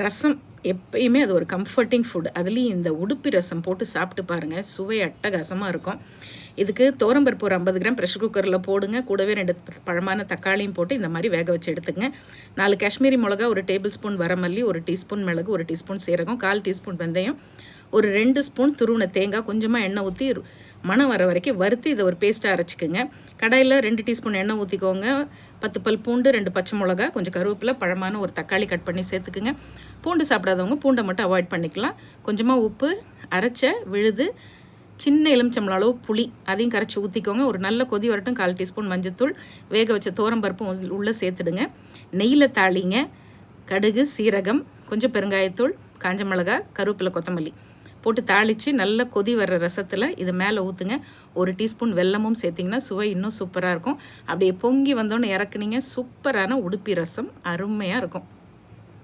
ரசம் எப்பயுமே அது ஒரு கம்ஃபர்ட்டிங் ஃபுட். அதுலேயும் இந்த உடுப்பி ரசம் போட்டு சாப்பிட்டு பாருங்கள், சுவை அட்டகாசமாக இருக்கும். இதுக்கு துவரம்பருப்பு ஒரு 50 கிராம் ப்ரெஷர் குக்கரில் போடுங்க. கூடவே 2 பழமான தக்காளியும் போட்டு இந்த மாதிரி வேக வச்சு எடுத்துங்க. 4 காஷ்மீரி மிளகா, 1 டேபிள் ஸ்பூன் வரமல்லி, 1 டீஸ்பூன் மிளகு, 1 டீஸ்பூன் சீரகம், 1/4 டீஸ்பூன் வெந்தயம், ஒரு 2 ஸ்பூன் துருவின தேங்காய், கொஞ்சமாக எண்ணெய் ஊற்றி மணம் வர வரைக்கும் வறுத்து இதை ஒரு பேஸ்ட்டாக அரைச்சிக்கோங்க. கடாயில் 2 டீஸ்பூன் எண்ணெய் ஊற்றிக்கோங்க. 10 பல் பூண்டு, 2 பச்சை மிளகா, கொஞ்சம் கருவேப்பிலை, பழமான ஒரு தக்காளி கட் பண்ணி சேர்த்துக்குங்க. பூண்டு சாப்பிடாதவங்க பூண்டை மட்டும் அவாய்ட் பண்ணிக்கலாம். கொஞ்சமாக உப்பு, அரைச்ச விழுது, சின்ன எலுமிச்சம்பழம் அளவு புளி, அதையும் கரைச்சி ஊற்றிக்கோங்க. ஒரு நல்ல கொதி வரட்டும். 1/4 டீஸ்பூன் மஞ்சத்தூள், வேக வச்ச துவரம்பருப்பும் உள்ளே சேர்த்துடுங்க. நெய்யில் தாளிங்க. கடுகு, சீரகம், கொஞ்சம் பெருங்காயத்தூள், காஞ்ச மிளகா, கருவேப்பிலை, கொத்தமல்லி போட்டு தாளித்து நல்ல கொதி வர்ற ரசத்தில் இது மேலே ஊற்றுங்க. 1 டீஸ்பூன் வெல்லமும் சேர்த்திங்கன்னா சுவை இன்னும் சூப்பராக இருக்கும். அப்படியே பொங்கி வந்தோன்னே இறக்குனீங்க. சூப்பரான உடுப்பி ரசம் அருமையாக இருக்கும்.